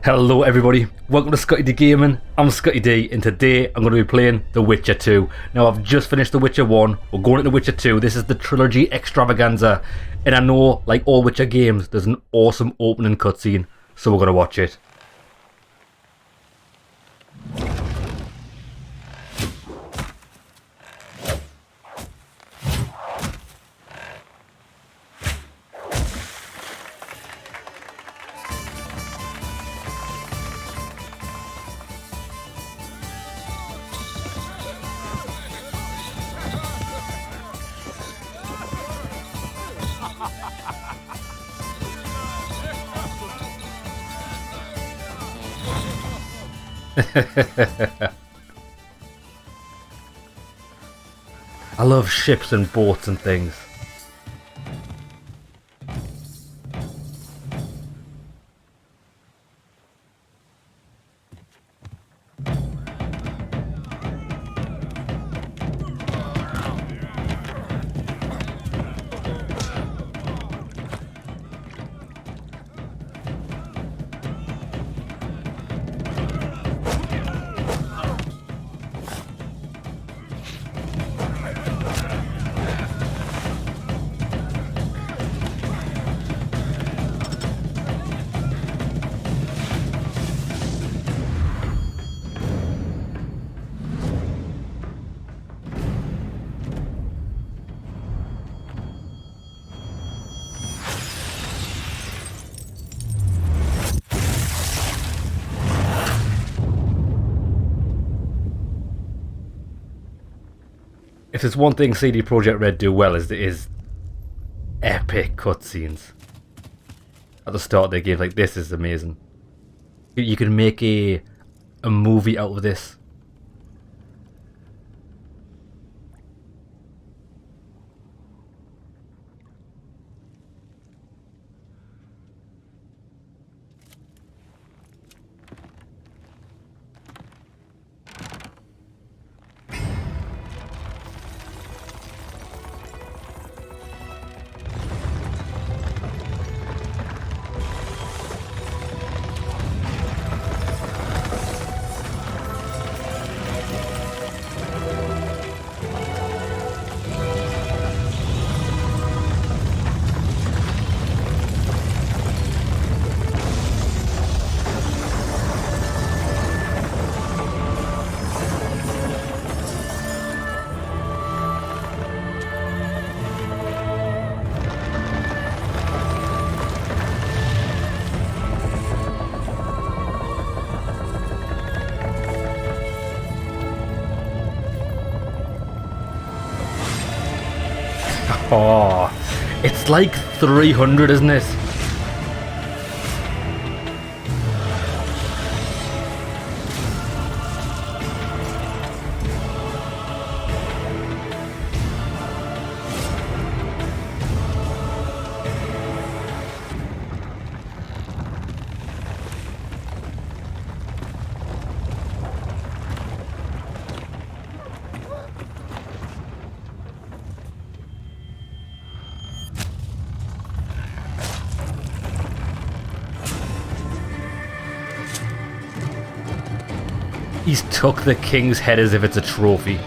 Hello everybody, welcome to ScottyDGaming. I'm Scotty D, and today I'm going to be playing The Witcher 2. Now I've just finished The Witcher 1, we're going into The Witcher 2. This is the trilogy extravaganza, and I know, like all Witcher games, there's an awesome opening cutscene, so we're going to watch it. I love ships and boats and things. If there's one thing CD Projekt Red do well is epic cutscenes at the start of their games. Like, this is amazing. You can make a movie out of this. Oh, it's like 300, isn't it? He's took the king's head as if it's a trophy.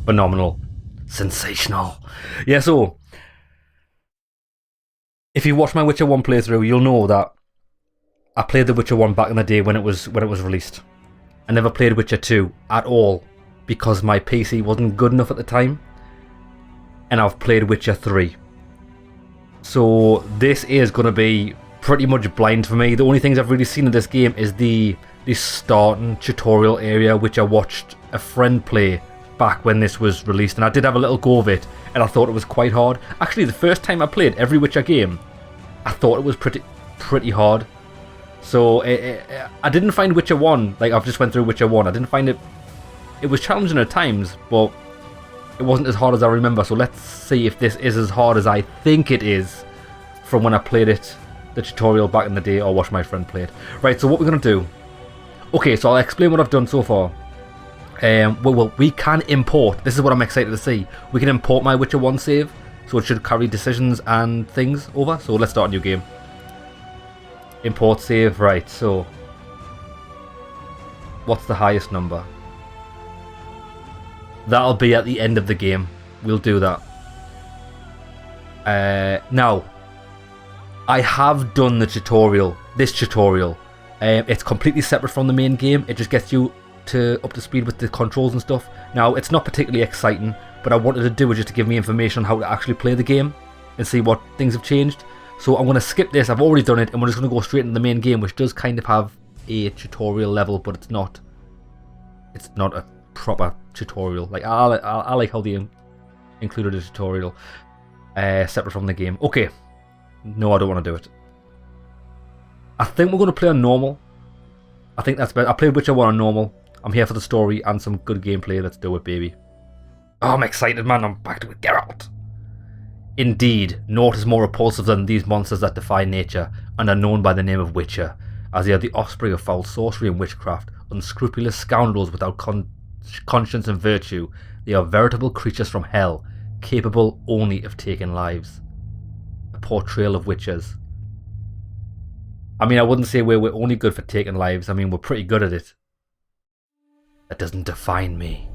Phenomenal. Sensational. Yeah, so if you watch my Witcher 1 playthrough, you'll know that I played The Witcher 1 back in the day when it was released. I never played Witcher 2 at all because my PC wasn't good enough at the time. And I've played Witcher 3. So this is going to be pretty much blind for me. The only things I've really seen in this game is the starting tutorial area, which I watched a friend play back when this was released, and I did have a little go of it, and I thought it was quite hard. Actually, the first time I played every Witcher game, I thought it was pretty hard. So I didn't find Witcher 1, like I've just went through Witcher 1, I didn't find it was challenging at times, but it wasn't as hard as I remember. So let's see if this is as hard as I think it is from when I played it, the tutorial back in the day, or watched my friend play it. Right, so what we're going to do... Okay, so I'll explain what I've done so far. Well, we can import. This is what I'm excited to see. We can import my Witcher 1 save, so it should carry decisions and things over. So let's start a new game. Import save, right, so what's the highest number? That'll be at the end of the game. We'll do that. Now, I have done the tutorial, this tutorial. It's completely separate from the main game. It just gets you up to speed with the controls and stuff. Now, it's not particularly exciting, but I wanted to do it just to give me information on how to actually play the game and see what things have changed. So I'm going to skip this. I've already done it, and we're just going to go straight into the main game, which does kind of have a tutorial level, but it's not a proper tutorial. Like I like how they included a tutorial separate from the game. Okay, no, I don't want to do it. I think we're going to play on normal. I think that's better. I played Witcher 1 on normal. I'm here for the story and some good gameplay. Let's do it, baby. Oh, I'm excited, man. I'm back to it. Get out. Indeed, naught is more repulsive than these monsters that defy nature and are known by the name of Witcher, as they are the offspring of foul sorcery and witchcraft, unscrupulous scoundrels without conscience and virtue. They are veritable creatures from hell, capable only of taking lives. A portrayal of witches. I mean, I wouldn't say we're only good for taking lives. I mean, we're pretty good at it. That doesn't define me.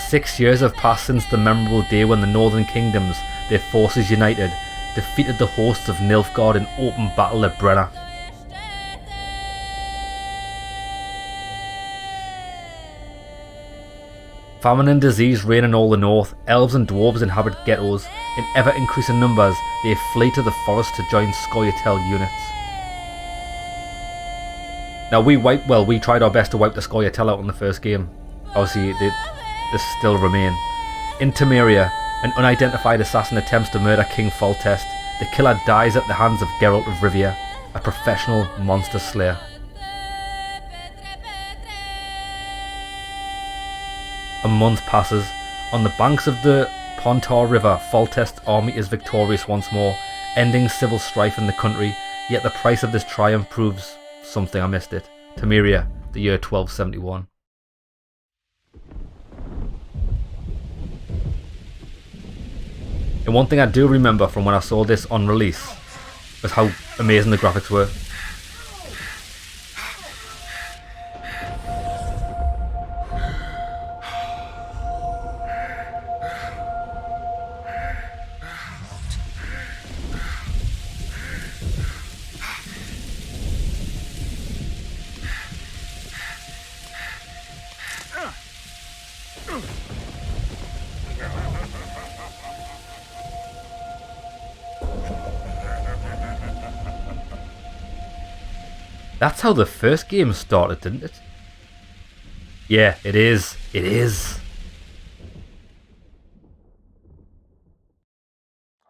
"6 years have passed since the memorable day when the Northern Kingdoms, their forces united, defeated the hosts of Nilfgaard in open battle at Brenna. Famine and disease reign in all the north. Elves and dwarves inhabit ghettos. In ever-increasing numbers, they flee to the forest to join ScottyDGaming units." Now, we tried our best to wipe the ScottyDGaming out in the first game. Obviously, they still remain. In Temeria, an unidentified assassin attempts to murder King Foltest. The killer dies at the hands of Geralt of Rivia, a professional monster slayer. A month passes. On the banks of the Pontar River, Foltest's army is victorious once more, ending civil strife in the country, yet the price of this triumph proves something. I missed it. Temeria, the year 1271. And one thing I do remember from when I saw this on release was how amazing the graphics were. That's how the first game started, didn't it? Yeah, it is. It is.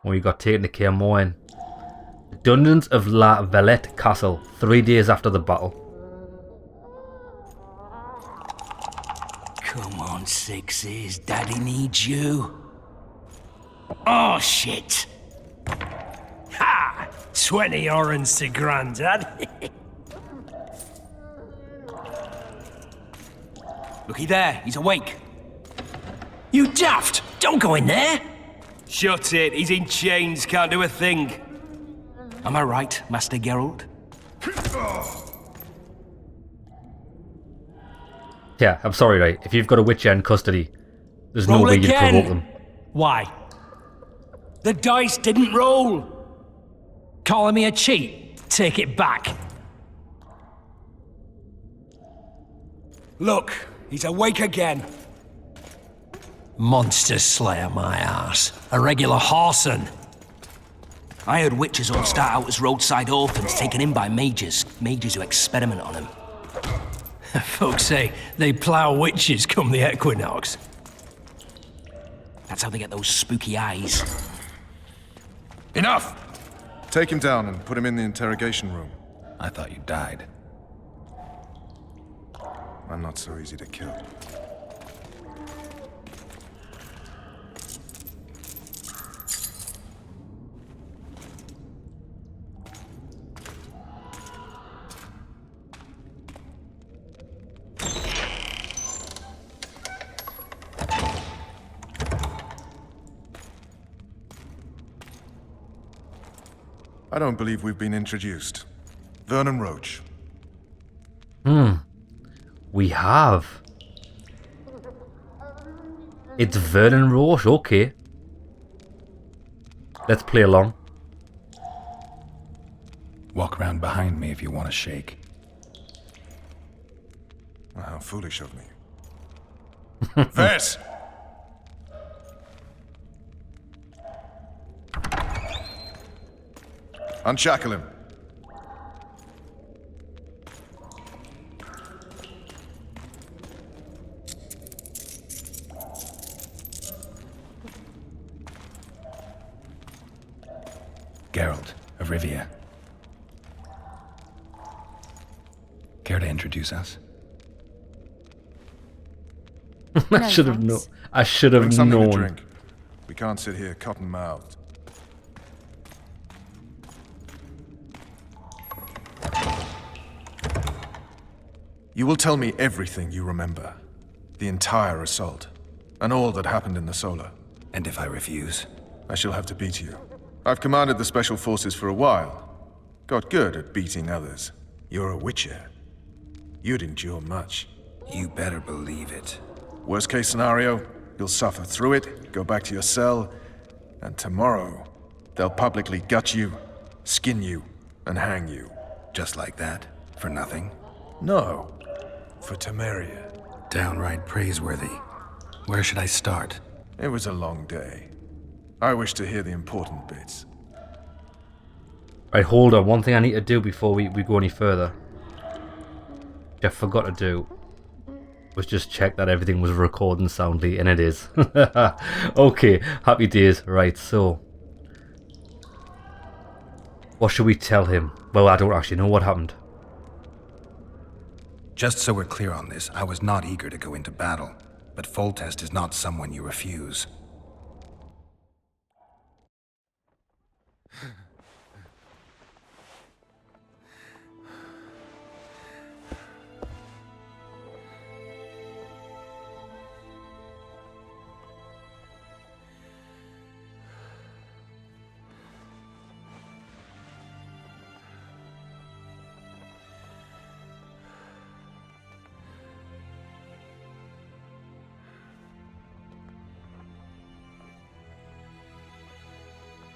We got taken to Kaer Morhen. The dungeons of La Valette Castle, 3 days after the battle. Come on, sixes. Daddy needs you. Oh, shit. Ha! 20 orange to Grandad. Looky there, he's awake. You daft! Don't go in there! Shut it, he's in chains, can't do a thing. Am I right, Master Geralt? Yeah, I'm sorry, right? If you've got a Witcher in custody, there's no Roll way you'd again. provoke them. Why? The dice didn't roll! Calling me a cheat? Take it back. Look, he's awake again. Monster slayer, my ass. A regular whoreson. I heard witches all start out as roadside orphans taken in by mages who experiment on them. Folks say they plough witches come the equinox. That's how they get those spooky eyes. Enough! Take him down and put him in the interrogation room. I thought you died. I'm not so easy to kill. I don't believe we've been introduced. Vernon Roach. We have. It's Vernon Roach, okay. Let's play along. Walk around behind me if you want to shake. Well, how foolish of me. Vez! Unshackle him. Geralt of Rivia. Care to introduce us? I should have known. I should have Bring something to known. drink. We can't sit here cotton-mouthed. You will tell me everything you remember. The entire assault. And all that happened in the Solar. And if I refuse? I shall have to beat you. I've commanded the Special Forces for a while. Got good at beating others. You're a Witcher. You'd endure much. You better believe it. Worst case scenario, you'll suffer through it, go back to your cell, and tomorrow, they'll publicly gut you, skin you, and hang you. Just like that? For nothing? No, for Temeria. Downright praiseworthy. Where should I start? It was a long day. I wish to hear the important bits. Right, hold on. One thing I need to do before we go any further. Which I forgot to do. Was just check that everything was recording soundly, and it is. Okay, happy days. Right, so what should we tell him? Well, I don't actually know what happened. Just so we're clear on this, I was not eager to go into battle, but Foltest is not someone you refuse.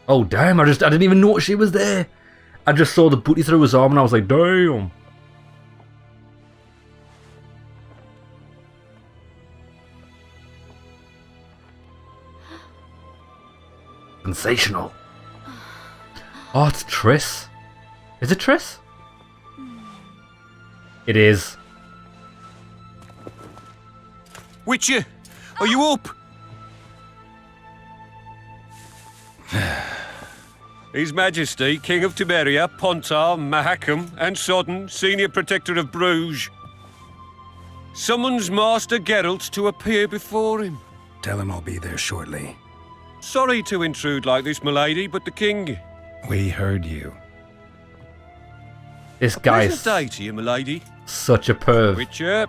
Oh damn! I didn't even notice she was there. I just saw the booty through his arm, and I was like, damn. Sensational. Oh, it's Triss. Is it Triss? It is. Witcher, are you up? His Majesty, King of Temeria, Pontar, Mahakam, and Sodden, Senior Protector of Bruges, summons Master Geralt to appear before him. Tell him I'll be there shortly. Sorry to intrude like this, milady, but the King... We heard you. This guy Pleasant day is to you, milady. such a perv. Witcher,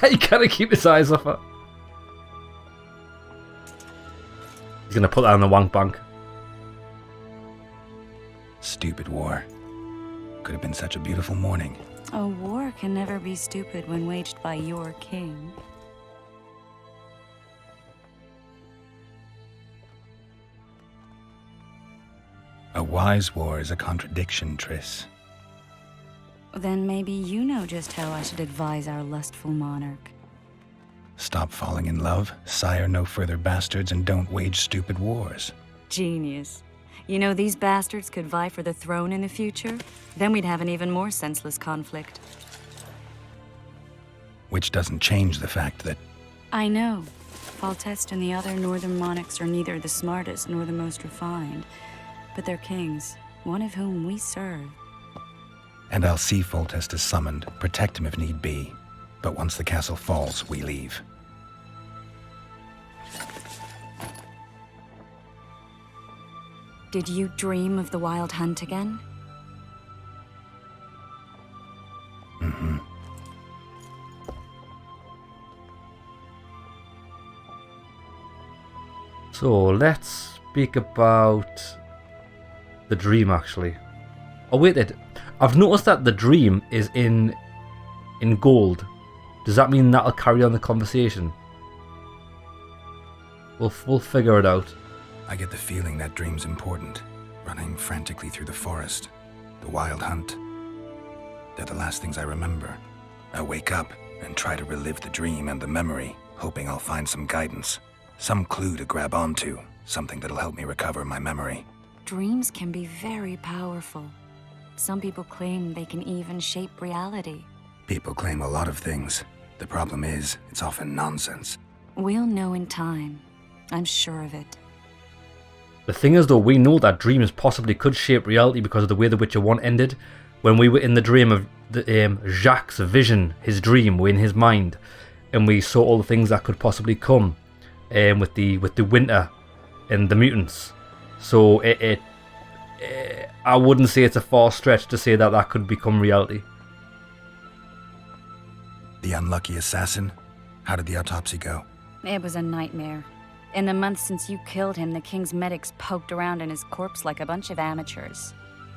He can't keep his eyes off her. He's gonna put that on the wank bank. Stupid war. Could have been such a beautiful morning. A war can never be stupid when waged by your king. A wise war is a contradiction, Triss. Then maybe you know just how I should advise our lustful monarch. Stop falling in love, sire no further bastards, and don't wage stupid wars. Genius. You know, these bastards could vie for the throne in the future? Then we'd have an even more senseless conflict. Which doesn't change the fact that... I know. Foltest and the other northern monarchs are neither the smartest nor the most refined, but they're kings, one of whom we serve. And I'll see Foltest is summoned, protect him if need be. But once the castle falls, we leave. Did you dream of the Wild Hunt again? Mm-hmm. So let's speak about the dream, actually. Oh wait, I've noticed that the dream is in gold. Does that mean that'll carry on the conversation? We'll figure it out. I get the feeling that dream's important. Running frantically through the forest. The wild hunt. They're the last things I remember. I wake up and try to relive the dream and the memory, hoping I'll find some guidance. Some clue to grab onto. Something that'll help me recover my memory. Dreams can be very powerful. Some people claim they can even shape reality. People claim a lot of things. The problem is, it's often nonsense. We'll know in time. I'm sure of it. The thing is though, we know that dreams possibly could shape reality because of the way The Witcher 1 ended. When we were in the dream of Jacques' vision, his dream, we're in his mind, and we saw all the things that could possibly come with the winter and the mutants. So I wouldn't say it's a far stretch to say that that could become reality. The unlucky assassin? How did the autopsy go? It was a nightmare. In the months since you killed him, the king's medics poked around in his corpse like a bunch of amateurs.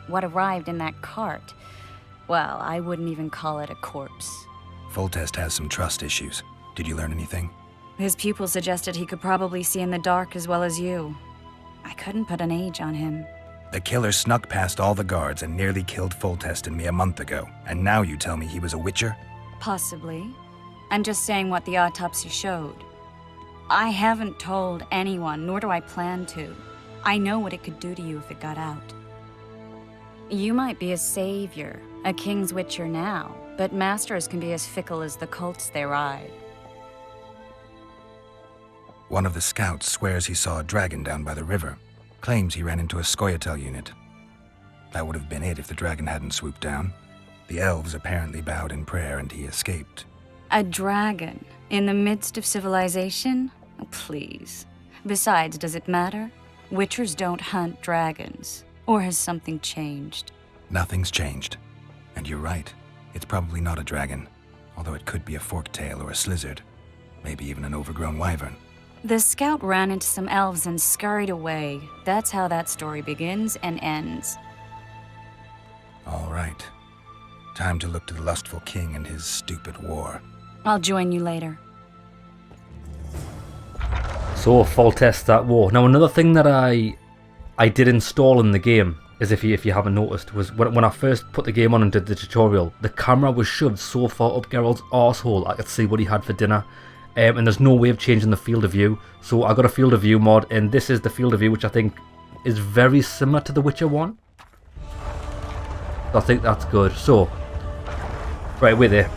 What arrived in that cart? Well, I wouldn't even call it a corpse. Foltest has some trust issues. Did you learn anything? His pupil suggested he could probably see in the dark as well as you. I couldn't put an age on him. The killer snuck past all the guards and nearly killed Foltest and me a month ago. And now you tell me he was a witcher? Possibly. I'm just saying what the autopsy showed. I haven't told anyone, nor do I plan to. I know what it could do to you if it got out. You might be a savior, a king's witcher now, but masters can be as fickle as the colts they ride. One of the scouts swears he saw a dragon down by the river. Claims he ran into a ScottyDGaming unit. That would have been it if the dragon hadn't swooped down. The elves apparently bowed in prayer and he escaped. A dragon? In the midst of civilization? Oh, please. Besides, does it matter? Witchers don't hunt dragons. Or has something changed? Nothing's changed. And you're right. It's probably not a dragon. Although it could be a forktail or a slizzard. Maybe even an overgrown wyvern. The scout ran into some elves and scurried away. That's how that story begins and ends. All right. Time to look to the lustful king and his stupid war. I'll join you later. So, Foltest, that war. Now, another thing that I did install in the game, is if you haven't noticed, was when I first put the game on and did the tutorial, the camera was shoved so far up Geralt's arsehole I could see what he had for dinner. And there's no way of changing the field of view. So I got a field of view mod, and this is the field of view, which I think is very similar to The Witcher 1. So I think that's good. So, right, we're there.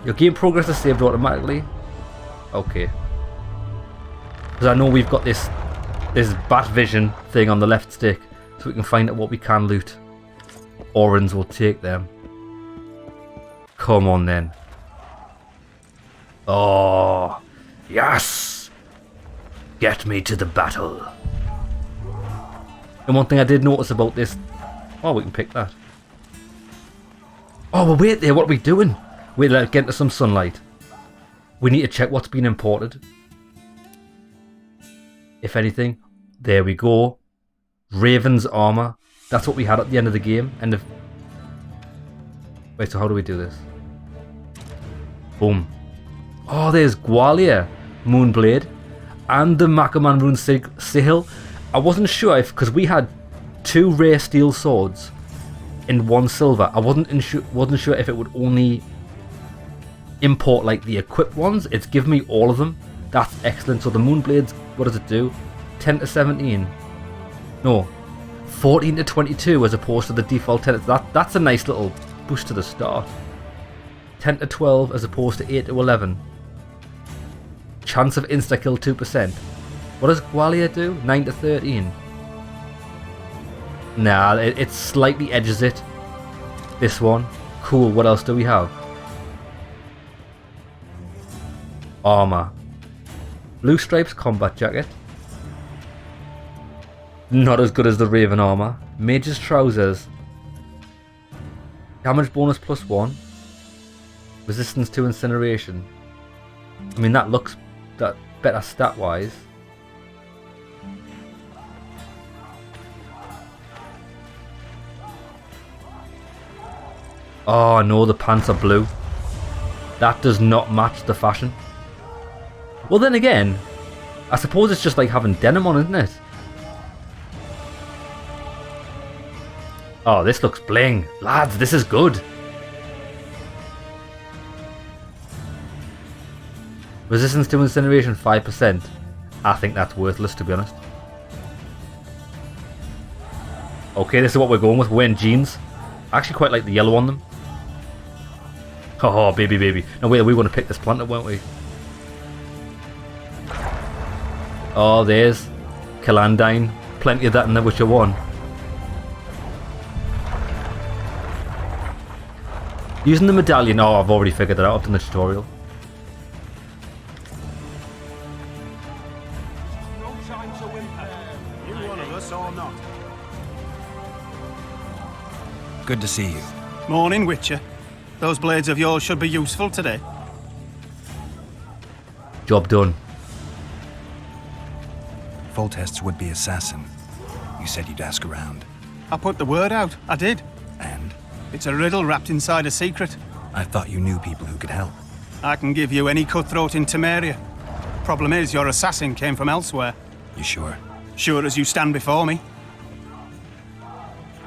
Your game progress is saved automatically. Okay. Because I know we've got this bat vision thing on the left stick, so we can find out what we can loot. Orans will take them. Come on then. Oh, yes! Get me to the battle. And one thing I did notice about this... Oh, we can pick that. Oh, well, wait there, what are we doing? Wait, let's get into some sunlight. We need to check what's been imported. If anything, there we go. Raven's armor. That's what we had at the end of the game. Wait, so how do we do this? Boom. Oh, there's Gwalia Moonblade and the Makaman Rune Sigil. I wasn't sure if, because we had 2 rare steel swords and 1 silver. I wasn't sure if it would only import like the equipped ones. It's given me all of them. That's excellent. So the Moonblades, what does it do? 10 to 17. No, 14 to 22 as opposed to the default 10. That's a nice little boost to the start. 10 to 12 as opposed to 8 to 11. Chance of insta-kill 2%. What does Gwalia do? 9 to 13. Nah, it slightly edges it. This one. Cool, what else do we have? Armor. Blue Stripes combat jacket. Not as good as the Raven armor. Mage's trousers. Damage bonus +1. Resistance to incineration. I mean, that looks better stat wise. Oh no, the pants are blue. That does not match the fashion. Well then again, I suppose it's just like having denim on, isn't it? Oh, this looks bling. Lads, this is good. Resistance to incineration 5%. I think that's worthless, to be honest. Okay, this is what we're going with. We're wearing jeans. I actually quite like the yellow on them. Oh, baby, baby. No, wait, we want to pick this plant up, weren't we? Oh, there's Calandine. Plenty of that in The Witcher 1. Using the medallion. Oh, I've already figured that out. I've done the tutorial. Good to see you. Morning, Witcher. Those blades of yours should be useful today. Job done. Foltest's would-be assassin. You said you'd ask around. I put the word out. I did. And? It's a riddle wrapped inside a secret. I thought you knew people who could help. I can give you any cutthroat in Temeria. Problem is, your assassin came from elsewhere. You sure? Sure as you stand before me.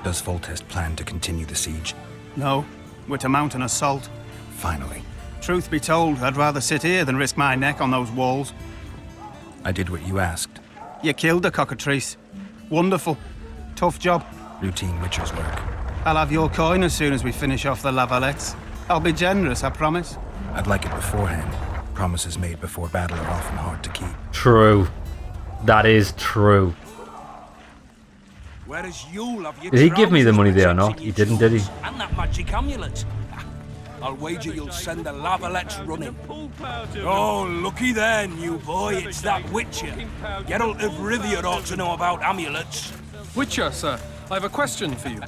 Does Foltest plan to continue the siege? No, we're to mount an assault. Finally. Truth be told, I'd rather sit here than risk my neck on those walls. I did what you asked. You killed the cockatrice. Wonderful. Tough job. Routine Witcher's work. I'll have your coin as soon as we finish off the lavalettes. I'll be generous, I promise. I'd like it beforehand. Promises made before battle are often hard to keep. True. That is true. Whereas you'll have your Did he give me the trousers money there or protecting not? He your didn't, did he? shoes And that magic amulet. I'll wager you'll send the lavalettes running. Oh, looky there, new boy. It's that Witcher. Geralt of Rivia ought to know about amulets. Witcher, sir, I have a question for you.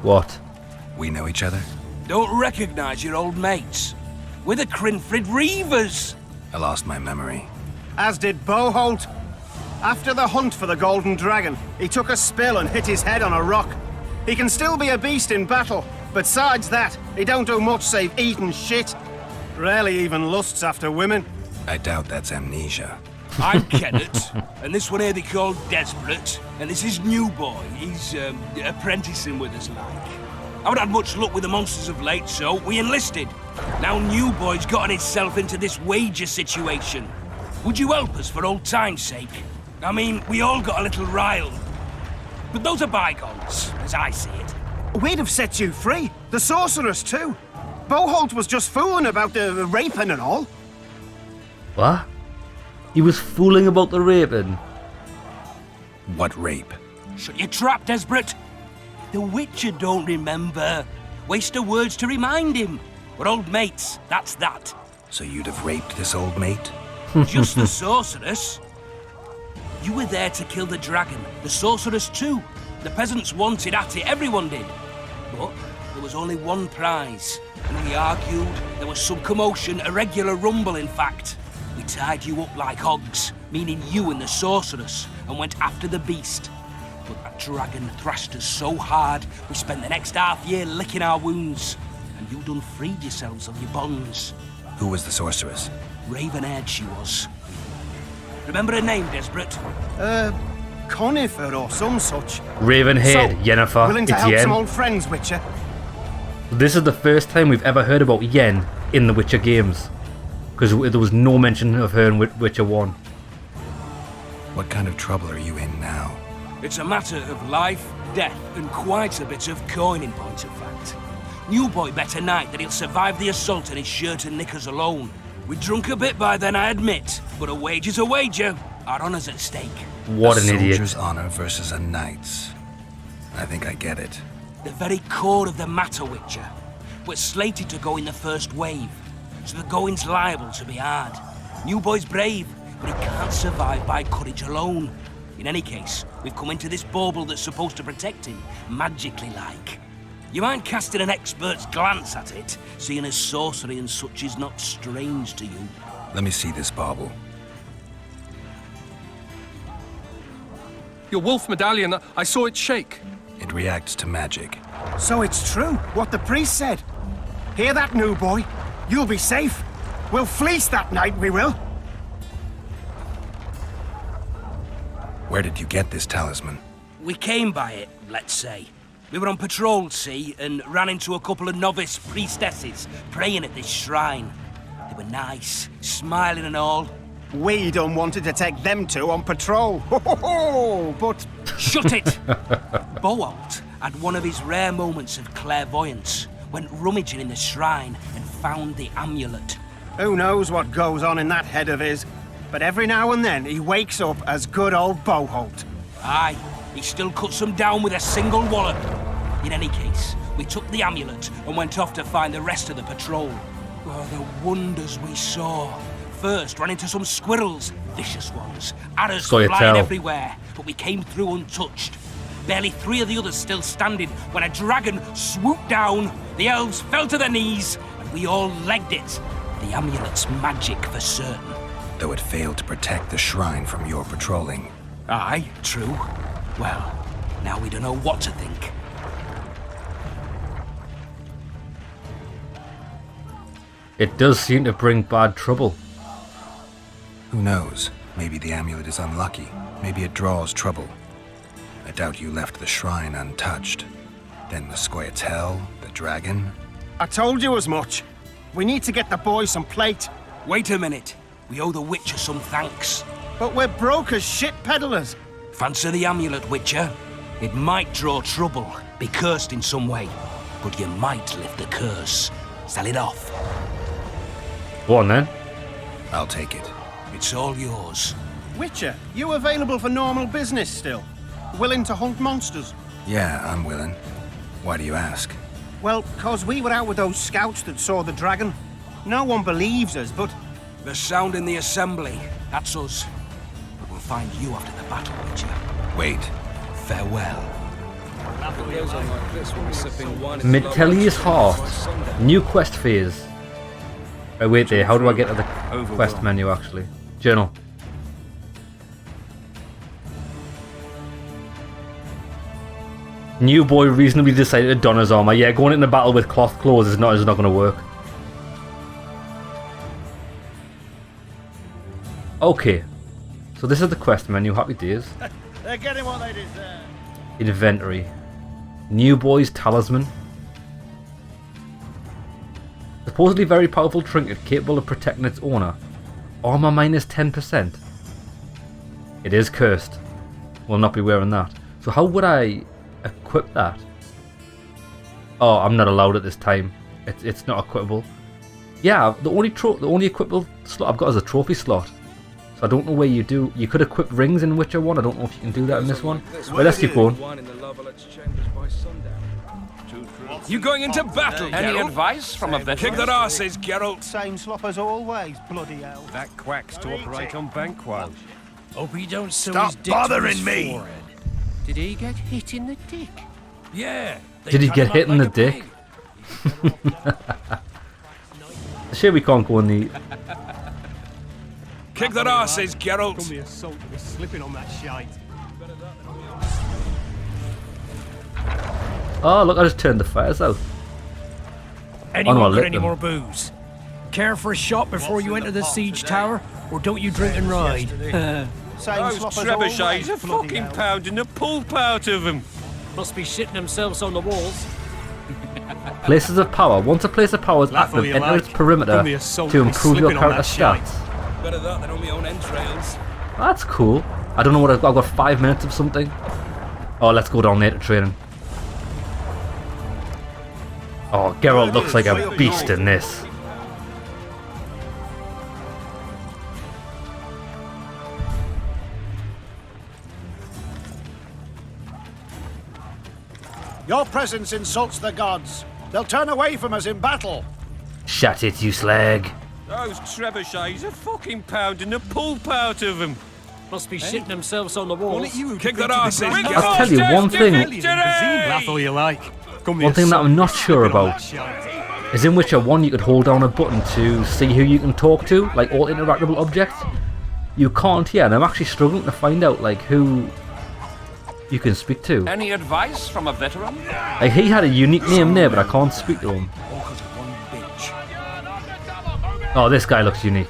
What? We know each other? Don't recognize your old mates. We're the Crinfrid Reavers. I lost my memory. As did Boholt. After the hunt for the Golden Dragon, he took a spill and hit his head on a rock. He can still be a beast in battle, but besides that, he don't do much save eat and shit. Rarely even lusts after women. I doubt that's amnesia. I'm Kenneth, and this one here they call Desperate, and this is New Boy. He's apprenticing with us, like. I haven't had much luck with the monsters of late, so we enlisted. Now New Boy's gotten himself into this wager situation. Would you help us for old time's sake? I mean, we all got a little riled. But those are bygones, as I see it. We'd have set you free. The sorceress, too. Boholt was just fooling about the raping and all. What? He was fooling about the raping. What rape? Shut your trap, Desperate. The Witcher don't remember. Waste of words to remind him. We're old mates, that's that. So you'd have raped this old mate? Just the sorceress. You were there to kill the dragon, the sorceress too. The peasants wanted at it, everyone did. But there was only one prize. And we argued, there was some commotion, a regular rumble in fact. We tied you up like hogs, meaning you and the sorceress, and went after the beast. But that dragon thrashed us so hard, we spent the next half-year licking our wounds. And you done freed yourselves of your bonds. Who was the sorceress? Raven-haired she was. Remember her name, Desperate? Conifer or some such. Ravenhead, So, Yennefer, willing to it's help some Yen. old friends, Witcher? This is the first time we've ever heard about Yen in the Witcher games. Because there was no mention of her in Witcher 1. What kind of trouble are you in now? It's a matter of life, death, and quite a bit of coin in point of fact. New Boy bet tonight that he'll survive the assault in his shirt and knickers alone. We drunk a bit by then, I admit, but a wager's a wager. Our honor's at stake. What an A idiot. soldier's honor versus a knight's. I think I get it. The very core of the matter, Witcher. We're slated to go in the first wave, so the going's liable to be hard. New Boy's brave, but he can't survive by courage alone. In any case, we've come into this bauble that's supposed to protect him, magically like. You mind casting an expert's glance at it, seeing as sorcery and such is not strange to you? Let me see this bauble. Your wolf medallion, I saw it shake. It reacts to magic. So it's true, what the priest said. Hear that, new boy? You'll be safe. We'll fleece that night, we will. Where did you get this talisman? We came by it, let's say. We were on patrol, see, and ran into a couple of novice priestesses praying at this shrine. They were nice, smiling and all. We done wanted to take them two on patrol. But... Shut it! Boalt had one of his rare moments of clairvoyance, went rummaging in the shrine and found the amulet. who knows what goes on in that head of his, but every now and then he wakes up as good old Boholt. Aye, he still cuts them down with a single wallop. In any case, we took the amulet and went off to find the rest of the patrol. Oh, the wonders we saw. First, ran into some squirrels, vicious ones, arrows flying everywhere, but we came through untouched. Barely 3 of the others still standing when a dragon swooped down, the elves fell to their knees, and we all legged it. The amulet's magic for certain. Though it failed to protect the shrine from your patrolling. Aye, true. Well, now we don't know what to think. It does seem to bring bad trouble. Who knows? Maybe the amulet is unlucky. Maybe it draws trouble. I doubt you left the shrine untouched. Then the Scoia'tael, the dragon. I told you as much. We need to get the boys some plate. Wait a minute. We owe the Witcher some thanks. But we're broke as shit peddlers. Fancy the amulet, Witcher. It might draw trouble, be cursed in some way, but you might lift the curse. Sell it off. Go on then. I'll take it. It's all yours. Witcher, you available for normal business still? Willing to hunt monsters? Yeah, I'm willing. Why do you ask? Well, 'cause we were out with those scouts that saw the dragon. No one believes us, but... The sound in the assembly, that's us. But we'll find you after the battle, Witcher. Wait. Farewell. Midtelli's Heart. New quest phase. Oh, wait there, how do I get to the quest menu actually? Journal. New boy reasonably decided to don his armor. Yeah, going into battle with cloth clothes is not going to work. Okay, so this is the quest menu. Happy days. They're getting what they deserve. Inventory. New boy's talisman. Supposedly very powerful trinket capable of protecting its owner. Armor minus 10%. It is cursed. Will not be wearing that. So how would I equip that? Oh, I'm not allowed at this time. It's not equipable. Yeah, the only equipable slot I've got is a trophy slot. So I don't know where you do. You could equip rings in Witcher 1. I don't know if you can do that in this one. But let's keep going. You going into battle, Any Geralt? advice from a veteran? Kick their asses, Geralt. Same slop as always, bloody hell. That quacks to operate on Banquo. Hope he don't sew Stop his dick bothering to his me. forehead. Did he get hit in the dick? Yeah. Did he get hit in the dick? Sure, we can't go in the. Kick their asses, Geralt. Don't be a salt to be slipping on that shite. Oh, look, I just turned the fires out. Anyone I'll got lit any them. more booze? Care for a shot before you enter the siege tower? Or don't you drink and ride? Same Those slop as trebuchets always, are bloody fucking hell. pounding the pulp out of them. Must be shitting themselves on the walls. Places of power. Once a place of power is Laugh all active, you enter like. its perimeter Don't be a soul to to be improve your slipping on character that shite. stats. Better that than on my own entrails. That's cool. I don't know what I've got. I've got 5 minutes of something. Oh, let's go down there to training. Oh, Geralt looks like a beast in this. Your presence insults the gods. They'll turn away from us in battle. Shut it, you slag. Those trebuchets are fucking pounding the pulp out of them. Must be shitting themselves on the walls. Kick their asses, I'll tell you one thing. Laugh all you like. One thing that I'm not sure about is in Witcher 1 you could hold down a button to see who you can talk to, like all interactable objects. You can't here, and I'm actually struggling to find out like who you can speak to. Any advice from a veteran? Like, he had a unique name there, but I can't speak to him. All 'cause of one bitch. Oh, this guy looks unique.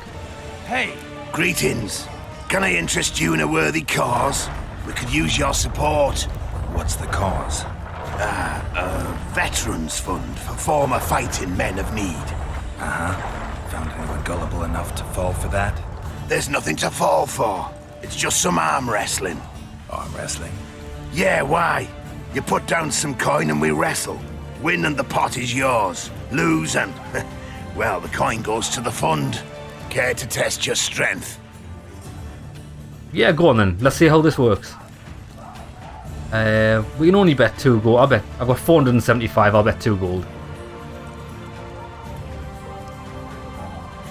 Hey, Greetings. Can I interest you in a worthy cause? We could use your support. What's the cause? A veterans fund for former fighting men of need. Found anyone gullible enough to fall for that? There's nothing to fall for. It's just some arm wrestling. Arm wrestling? Yeah, why? You put down some coin and we wrestle. Win and the pot is yours. Lose and, well, the coin goes to the fund. Care to test your strength? Yeah, go on then. Let's see how this works. We can only bet 2 gold. I've got 475. I'll bet 2 gold.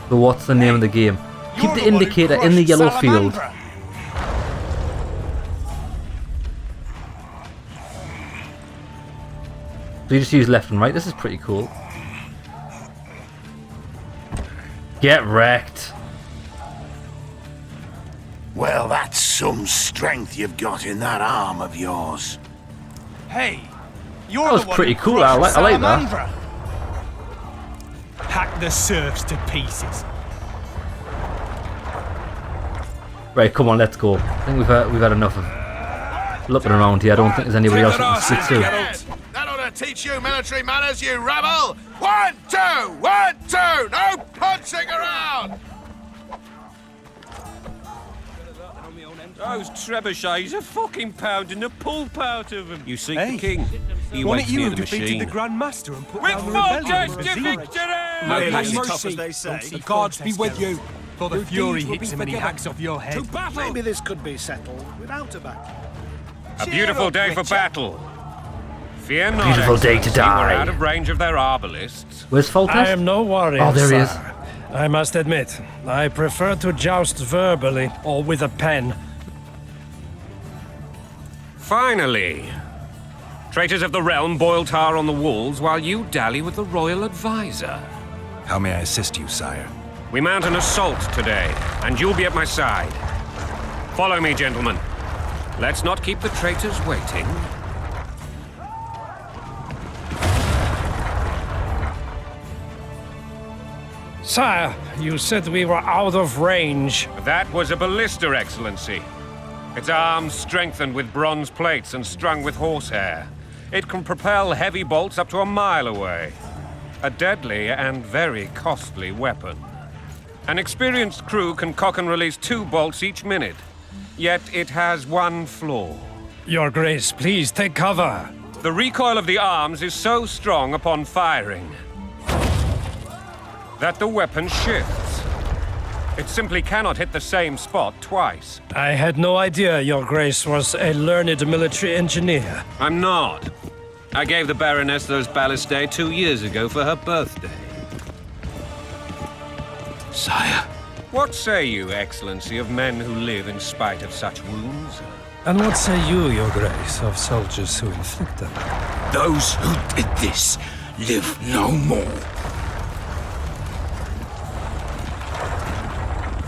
So what's the name of the game? Keep the indicator in the yellow field. So you just use left and right. This is pretty cool. Get wrecked. Well, that's some strength you've got in that arm of yours. hey, you're That was the one pretty who cool. I crushed like that. Salamandra. Hack the serfs to pieces. Right, come on, let's go. I think we've had enough of looking around here. I don't think there's anybody else we can speak to. That ought to teach you military manners, you rabble! 1, 2, 1, 2! No punching around! Those trebuchets are fucking pounding the pulp out of them. You seek Hey, the king. He Wasn't waits it near you the who defeated machine. the Grand Master and put With down the rebellion Foltest in to Vizima? victory! Really Have tough, mercy. as they say. The gods be with you. For the Your fury deeds will hits be him and he forgiven. hacks off your head. To battle. Maybe this could be settled without a battle. A beautiful day for battle. Fear not, Beautiful day to Excellency, die. We're out of range of their arbalists. Where's Foltest? I am no warrior, Oh, there he is. sir. I must admit, I prefer to joust verbally or with a pen. Finally. Traitors of the realm boil tar on the walls while you dally with the royal advisor. How may I assist you, sire? We mount an assault today, and you'll be at my side. Follow me, gentlemen. Let's not keep the traitors waiting. Sire, you said we were out of range. That was a ballista, Excellency. Its arms strengthened with bronze plates and strung with horsehair. It can propel heavy bolts up to a mile away. A deadly and very costly weapon. An experienced crew can cock and release 2 bolts each minute. Yet it has one flaw. Your Grace, please take cover. The recoil of the arms is so strong upon firing that the weapon shifts. It simply cannot hit the same spot twice. I had no idea Your Grace was a learned military engineer. I'm not. I gave the Baroness those ballistae 2 years ago for her birthday. Sire. What say you, Excellency, of men who live in spite of such wounds? And what say you, Your Grace, of soldiers who inflict them? Those who did this live no more.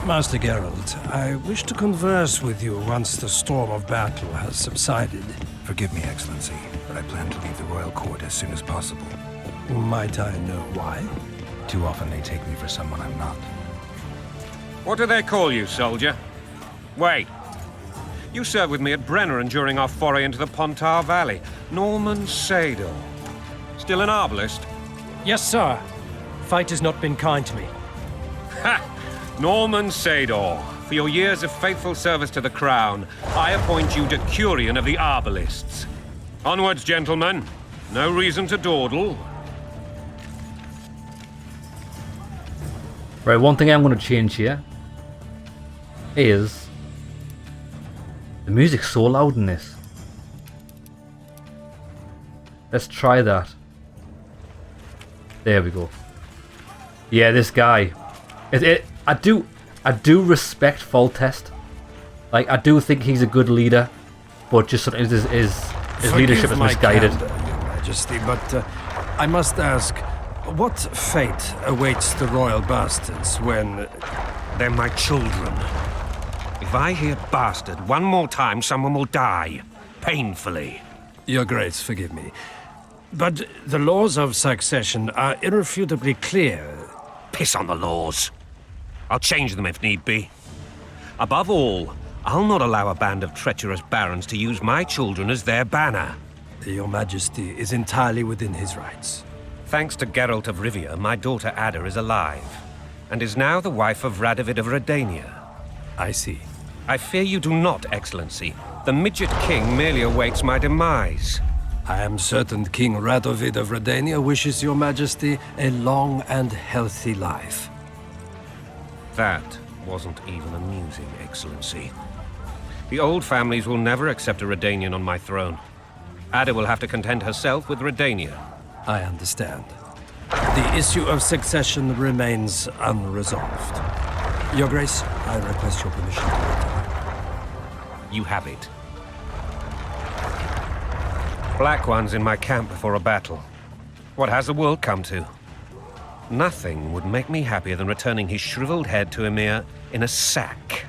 Master Geralt, I wish to converse with you once the storm of battle has subsided. Forgive me, Excellency, but I plan to leave the royal court as soon as possible. Might I know why? Too often they take me for someone I'm not. What do they call you, soldier? Wait. You served with me at Brenneran during our foray into the Pontar Valley. Norman Sador. Still an arbalist? Yes, sir. Fate has not been kind to me. Ha! Norman Sador. For your years of faithful service to the crown, I appoint you Decurion of the Arbalists. Onwards, gentlemen. No reason to dawdle. Right, one thing I'm going to change here is the music's so loud in this. Let's try that. There we go. Yeah, this guy. I do respect Foltest. Like, I do think he's a good leader, but just sort of his leadership is misguided. Forgive my candor, Your Majesty, but I must ask, what fate awaits the royal bastards when... They're my children. If I hear bastard one more time, someone will die. painfully. Your Grace, forgive me. But the laws of succession are irrefutably clear. Piss on the laws. I'll change them if need be. Above all, I'll not allow a band of treacherous barons to use my children as their banner. Your Majesty is entirely within his rights. Thanks to Geralt of Rivia, my daughter Ada is alive, and is now the wife of Radovid of Redania. I see. I fear you do not, Excellency. The Midget King merely awaits my demise. I am certain King Radovid of Redania wishes your Majesty a long and healthy life. That wasn't even amusing, Excellency. The old families will never accept a Redanian on my throne. Ada will have to content herself with Redania. I understand. The issue of succession remains unresolved. Your Grace, I request your permission to retire. You have it. Black One's in my camp before a battle. What has the world come to? Nothing would make me happier than returning his shriveled head to Emir in a sack.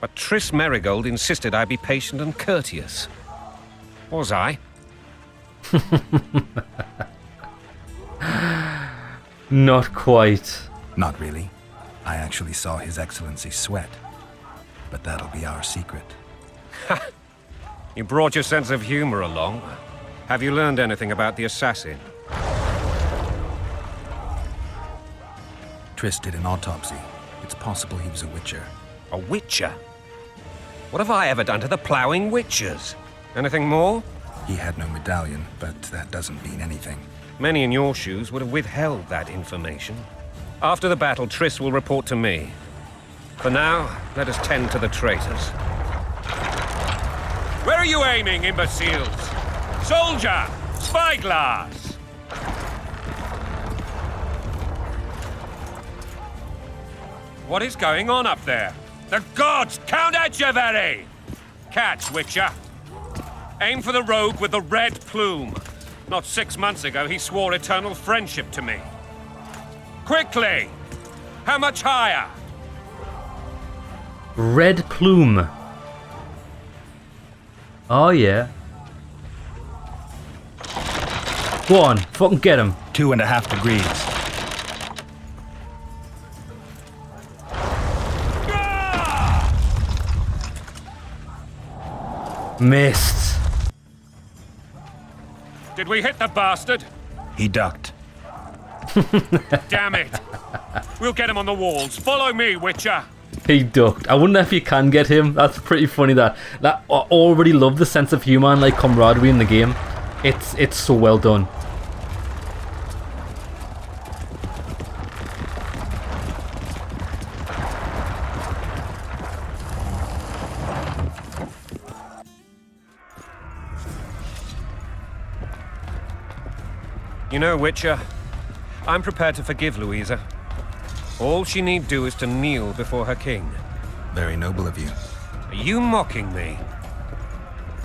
But Triss Merigold insisted I be patient and courteous. Was I? Not quite. Not really. I actually saw His Excellency sweat. But that'll be our secret. Ha! You brought your sense of humor along. Have you learned anything about the assassin? Triss did an autopsy. It's possible he was a witcher. A witcher? What have I ever done to the ploughing witchers? Anything more? He had no medallion, but that doesn't mean anything. Many in your shoes would have withheld that information. After the battle, Triss will report to me. For now, let us tend to the traitors. Where are you aiming, imbeciles? Soldier! Spyglass! What is going on up there? The gods! Count Etcheverry! Catch, Witcher! Aim for the rogue with the red plume. Not 6 months ago, he swore eternal friendship to me. Quickly! How much higher? Red plume. Oh, yeah. Go on, fucking get him. 2.5 degrees. Missed. Did we hit the bastard? He ducked. Damn it! We'll get him on the walls. Follow me, Witcher! He ducked. I wonder if you can get him. That's pretty funny. That I already love the sense of humor and like camaraderie in the game. It's so well done. You know, Witcher, I'm prepared to forgive Louisa. All she need do is to kneel before her king. Very noble of you. Are you mocking me?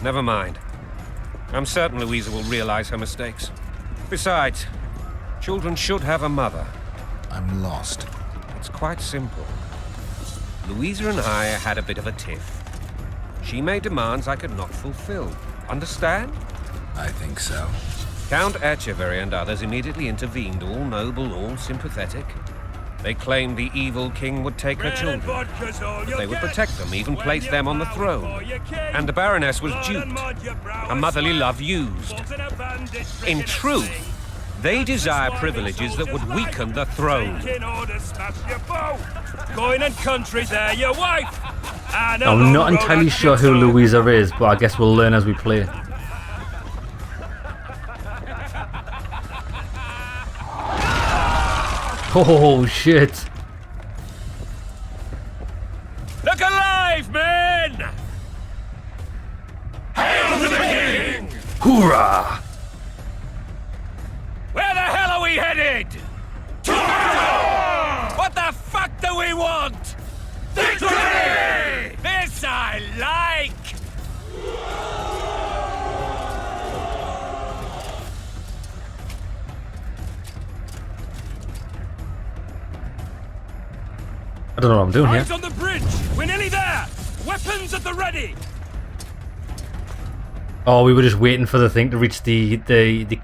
Never mind. I'm certain Louisa will realize her mistakes. Besides, children should have a mother. I'm lost. It's quite simple. Louisa and I had a bit of a tiff. She made demands I could not fulfill. Understand? I think so. Count Etcheverry and others immediately intervened, all noble, all sympathetic. They claimed the evil king would take her children, but they would protect them, even place them on the throne. And the Baroness was duped, her motherly love used. In truth, they desire privileges that would weaken the throne. I'm not entirely sure who Louisa is, but I guess we'll learn as we play. Oh shit! Look alive, men! Hail to the king! Hoorah! Where the hell are we headed? To battle! What the fuck do we want? Victory! This I like! I don't know what I'm doing here. Eyes on the bridge! We're nearly there! Weapons at the ready! Oh, we were just waiting for the thing to reach the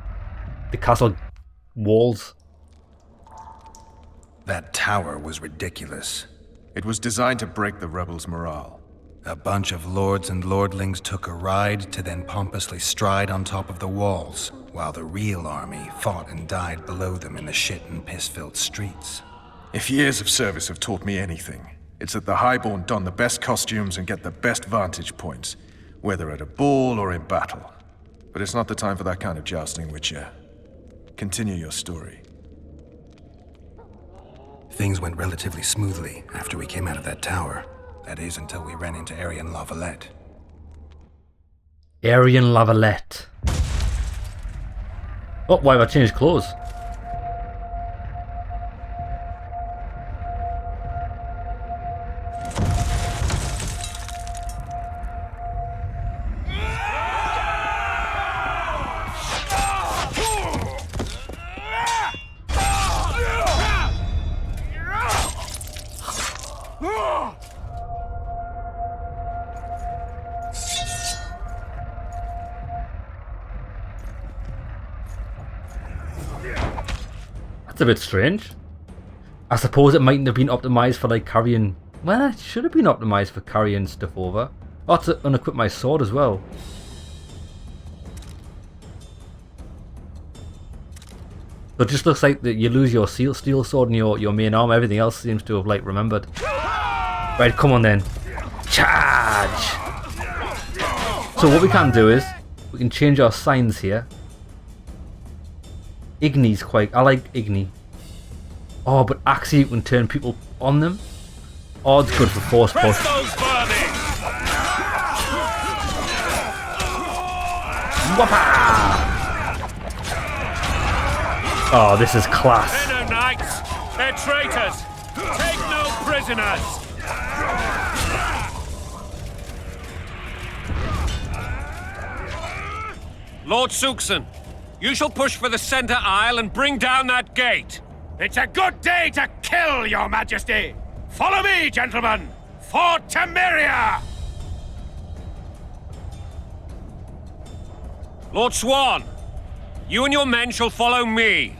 castle walls. That tower was ridiculous. It was designed to break the rebels' morale. A bunch of lords and lordlings took a ride to then pompously stride on top of the walls, while the real army fought and died below them in the shit and piss-filled streets. If years of service have taught me anything, it's that the Highborn don the best costumes and get the best vantage points, whether at a ball or in battle. But it's not the time for that kind of jousting, Witcher. Continue your story. Things went relatively smoothly after we came out of that tower. That is, until we ran into Aryan Lavalette. Aryan Lavalette. Oh, why have I changed clothes? That's a bit strange. I suppose it mightn't have been optimized for like carrying... Well, it should have been optimized for carrying stuff over. Oh, to unequip my sword as well. So it just looks like that you lose your steel sword and your main arm. Everything else seems to have like remembered. Right, come on then. Charge! So what we can do is we can change our signs here. Igni's quite... I like Igni. Oh, but actually you can turn people on them. Oh, it's good for force push. Oh, this is class. They're no knights. They're traitors. Take no prisoners. Lord Suxon, you shall push for the center aisle and bring down that gate. It's a good day to kill, Your Majesty! Follow me, gentlemen! For Temeria! Lord Swan, you and your men shall follow me.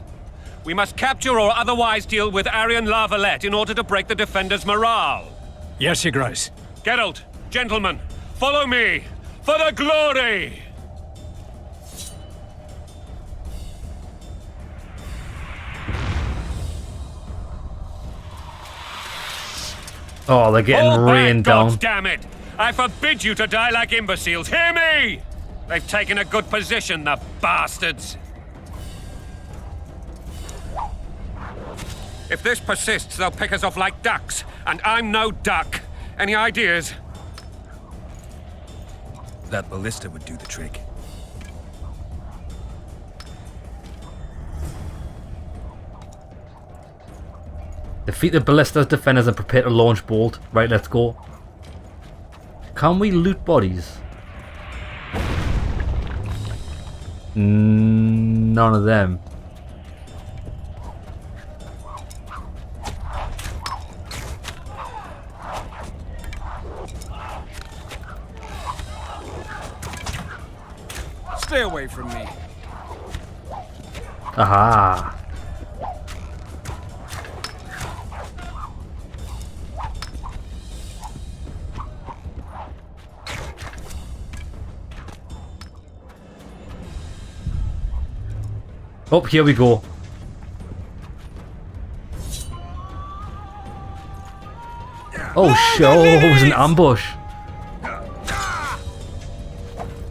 We must capture or otherwise deal with Aryan Lavalette in order to break the defenders' morale. Yes, Your Grace. Geralt, gentlemen, follow me for the glory! Oh, they're getting rained down. Damn it! I forbid you to die like imbeciles. Hear me! They've taken a good position, the bastards. If this persists, they'll pick us off like ducks, and I'm no duck. Any ideas? That ballista would do the trick. Defeat the ballista's defenders and prepare to launch bolt. Right, let's go. Can we loot bodies? None of them. Stay away from me. Aha. Oh, here we go. Oh shit, oh, it was an ambush.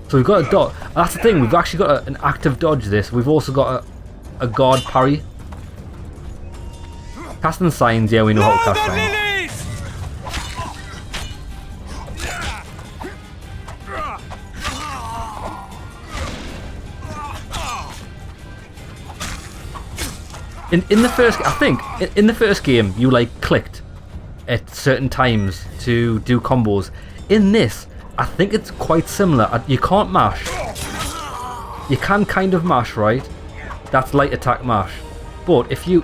So we've got a dodge. That's the thing, we've actually got an active dodge this. We've also got a guard parry. Casting signs, yeah, we know how to cast signs. In the first, I think, in the first game, you like clicked at certain times to do combos. In this, I think it's quite similar. You can't mash. You can kind of mash, right? That's light attack mash. But if you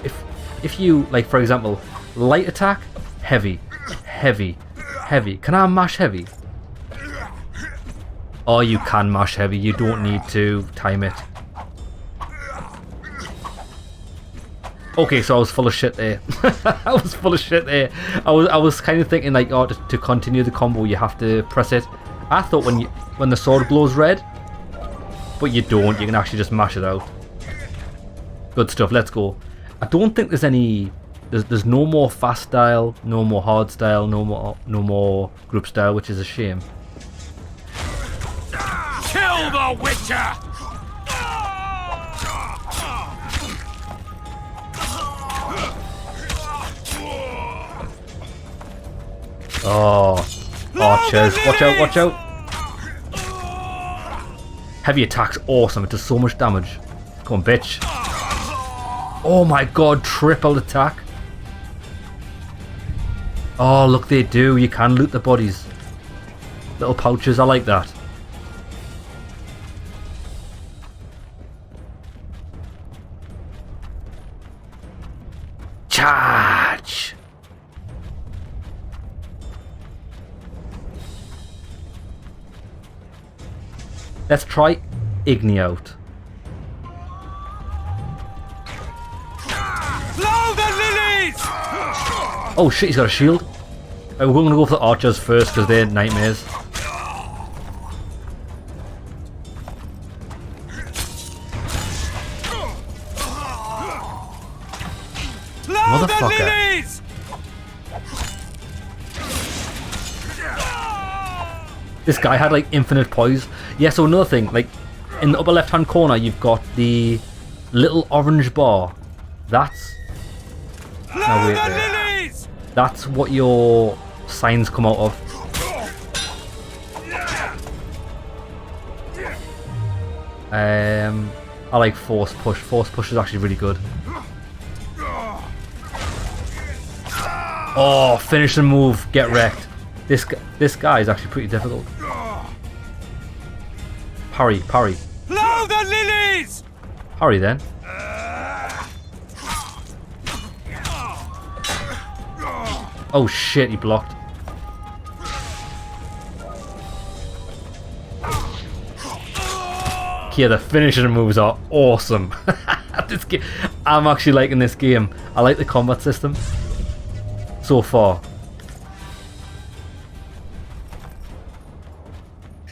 like, for example, light attack, heavy, heavy, heavy. Can I mash heavy? Oh, you can mash heavy. You don't need to time it. Okay, so I was full of shit there. I was full of shit there. I was kind of thinking like, oh, to continue the combo, you have to press it. I thought when the sword glows red, but you don't. You can actually just mash it out. Good stuff. Let's go. I don't think there's any. There's no more fast style, no more hard style, no more group style, which is a shame. Kill the Witcher! Oh, archers! Watch out! Watch out! Heavy attack's awesome. It does so much damage. Come on, bitch! Oh my god! Triple attack. Oh, look, they do. You can loot the bodies. Little pouches. I like that. Charge! Let's try Igni out. Blow the lilies! Oh shit, he's got a shield. We're going to go for the archers first because they're nightmares. Motherfucker. This guy had like infinite poise. Yeah, so another thing, like in the upper left hand corner you've got the little orange bar. That's now wait there. That's what your signs come out of. I like force push. Force push is actually really good. Oh, finish the move, get wrecked. This guy is actually pretty difficult. Parry, parry. Blow the lilies! Parry then. Oh shit, he blocked. Yeah, the finishing moves are awesome. This game, I'm actually liking this game. I like the combat system so far.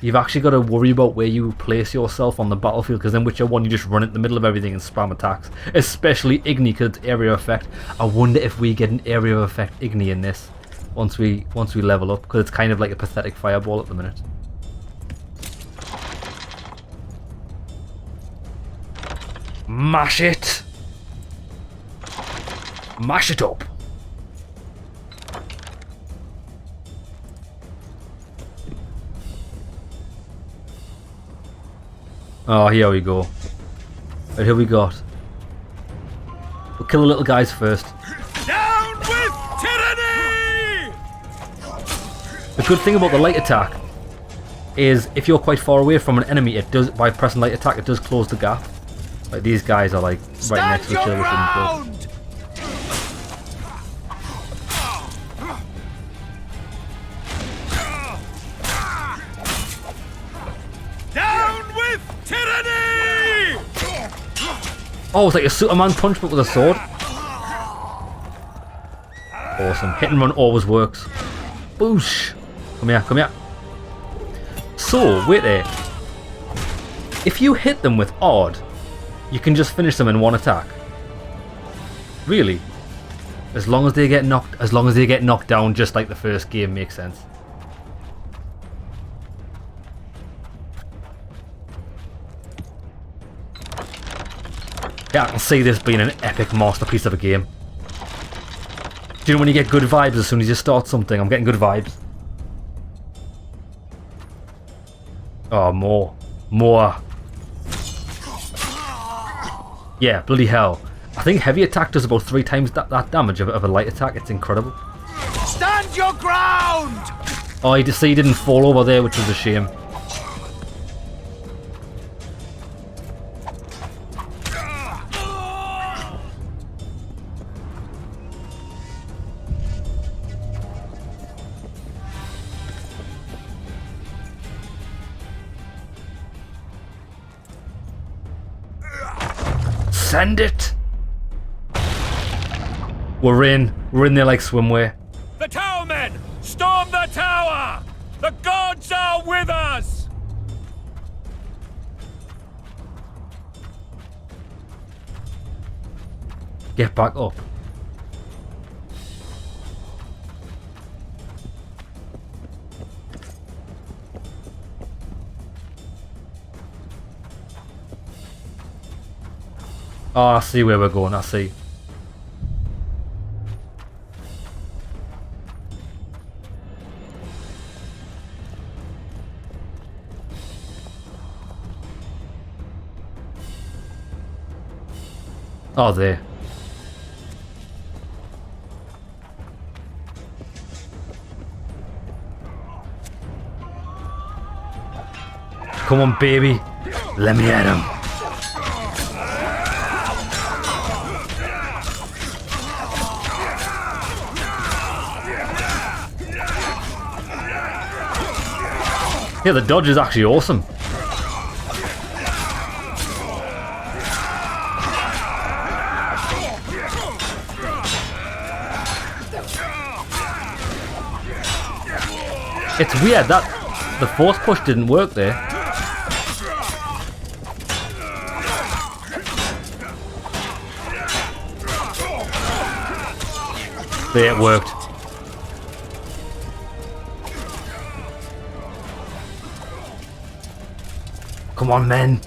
You've actually got to worry about where you place yourself on the battlefield, because in Witcher 1 you just run it in the middle of everything and spam attacks. Especially Igni, because it's area effect. I wonder if we get an area effect Igni in this once we level up, because it's kind of like a pathetic fireball at the minute. Mash it! Mash it up! Oh, here we go. Right, here we got. We'll kill the little guys first. Down with tyranny! The good thing about the light attack is if you're quite far away from an enemy, it does, by pressing light attack, it does close the gap. Like these guys are like right next to each other, which isn't good. Oh, it's like a Superman punch but with a sword. Awesome. Hit and run always works. Boosh. Come here, come here. So, wait there. If you hit them with odd, you can just finish them in one attack. Really? As long as they get knocked down just like the first game makes sense. Yeah, I can see this being an epic masterpiece of a game. Do you know when you get good vibes as soon as you start something? I'm getting good vibes. Oh, more. More. Yeah, bloody hell. I think heavy attack does about 3 times that damage of a light attack. It's incredible. Stand your ground! Oh, you see, he didn't fall over there, which was a shame. Send it! We're in there like swimwear. The tower men! Storm the tower! The gods are with us! Get back up. Oh, I see where we're going, I see. Oh, there. Come on, baby. Let me at him. Yeah, the dodge is actually awesome. It's weird that the force push didn't work there. There, it worked. Come on, men.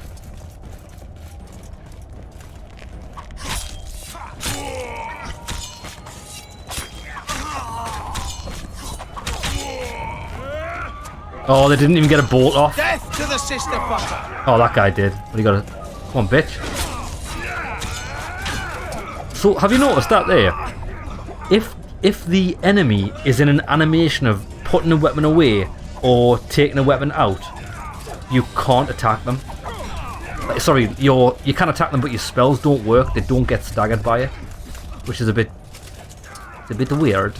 Oh, they didn't even get a bolt off. Death to the sister fucker! Oh, that guy did. But he got a... Come on, bitch. So, have you noticed that there? If the enemy is in an animation of putting a weapon away or taking a weapon out, you can't attack them. Like, sorry, you can attack them, but your spells don't work. They don't get staggered by it, which is a bit weird.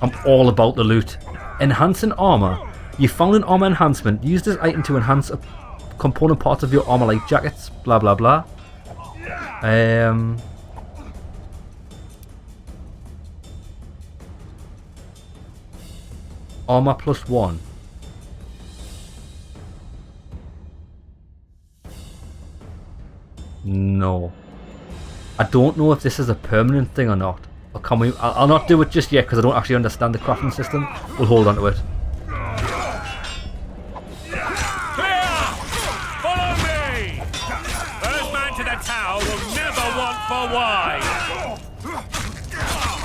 I'm all about the loot. Enhancing armor. You found an armor enhancement. Use this item to enhance component parts of your armor, like jackets. Blah blah blah. Armor +1. No. I don't know if this is a permanent thing or not. Or can we? I'll not do it just yet because I don't actually understand the crafting system. We'll hold on to it. Clear! Follow me! First man to the tower will never want for wide.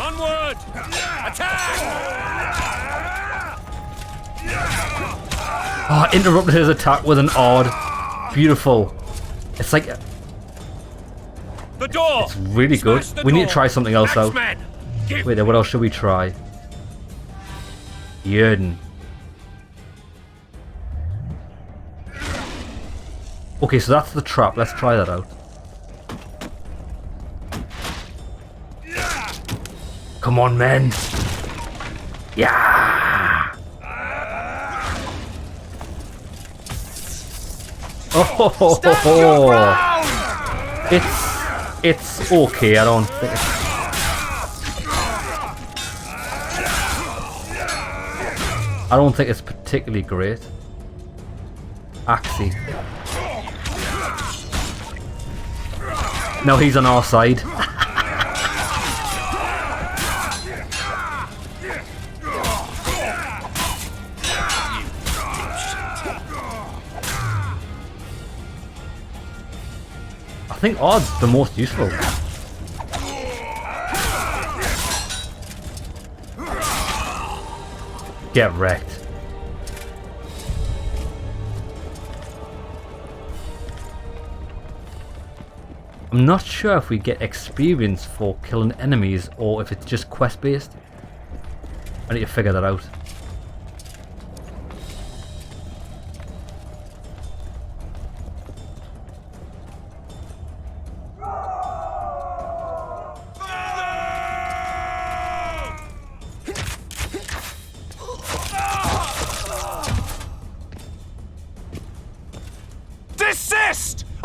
Onward! Attack! Oh, I interrupted his attack with an odd. Beautiful. It's like... The door! It's really good. We need to try something else out. Wait there, what else should we try? Yerden. Okay, so that's the trap. Let's try that out. Come on, men. Yeah. Oh, it's okay. I don't think it's... I don't think it's particularly great. Axie. No, he's on our side. I think odd's the most useful. Get wrecked. I'm not sure if we get experience for killing enemies or if it's just quest based. I need to figure that out.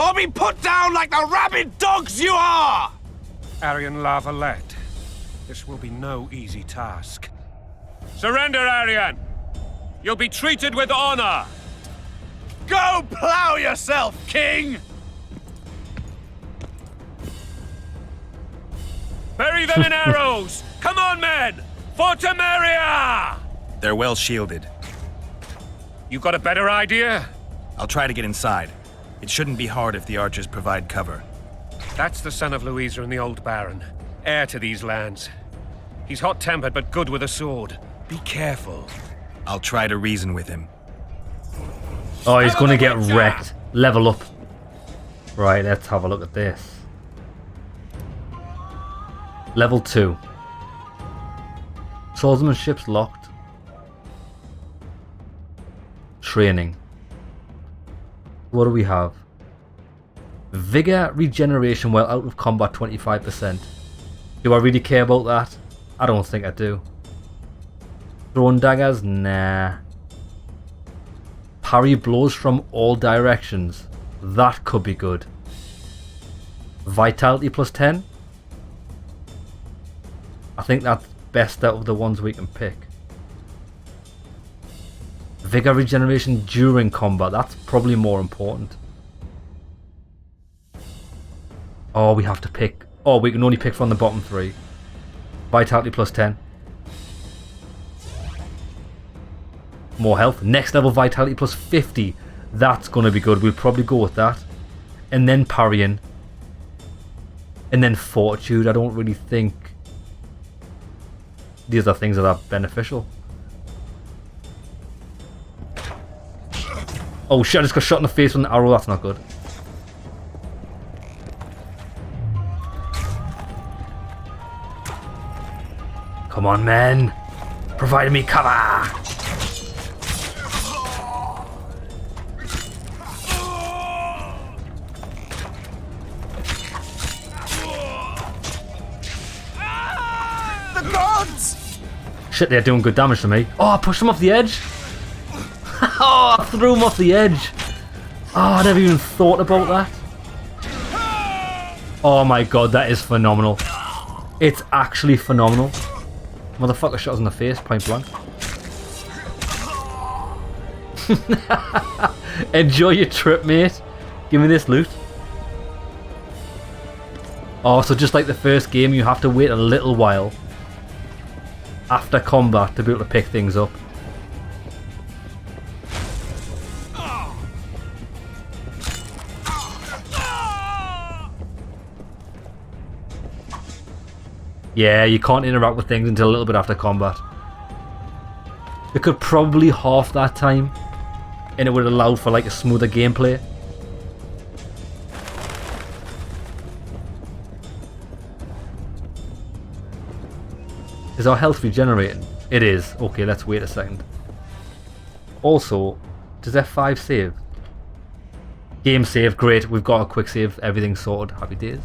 or be put down like the rabid dogs you are! Aryan La Valette, this will be no easy task. Surrender, Aryan! You'll be treated with honor! Go plow yourself, King! Bury them in arrows! Come on, men! For Temeria! They're well shielded. You got a better idea? I'll try to get inside. It shouldn't be hard if the archers provide cover. That's the son of Louisa and the old Baron, heir to these lands. He's hot-tempered but good with a sword. Be careful. I'll try to reason with him. Oh, he's going to get wrecked. Level up. Right, let's have a look at this. Level 2. Swordsmanship's locked. Training. What do we have? Vigor regeneration while out of combat 25%. Do I really care about that? I don't think I do. Throwing daggers? Nah. Parry blows from all directions. That could be good. Vitality plus 10? I think that's best out of the ones we can pick. Vigor regeneration during combat. That's probably more important. Oh, we have to pick. Oh, we can only pick from the bottom 3. Vitality plus 10. More health. Next level vitality plus 50. That's going to be good. We'll probably go with that. And then parrying. And then fortitude. I don't really think these are things that are beneficial. Oh shit, I just got shot in the face with an arrow. That's not good. Come on, men. Provide me cover. The gods! Shit, they're doing good damage to me. Oh, I pushed them off the edge. Oh, I threw him off the edge. Oh, I never even thought about that. Oh my god, that is phenomenal. It's actually phenomenal. Motherfucker shot us in the face, point blank. Enjoy your trip, mate. Give me this loot. Oh, so just like the first game, you have to wait a little while after combat to be able to pick things up. Yeah, you can't interact with things until a little bit after combat. They could probably half that time, and it would allow for like a smoother gameplay. Is our health regenerating? It is. Okay, let's wait a second. Also, does F5 save? Game save, great. We've got a quick save. Everything's sorted. Happy days.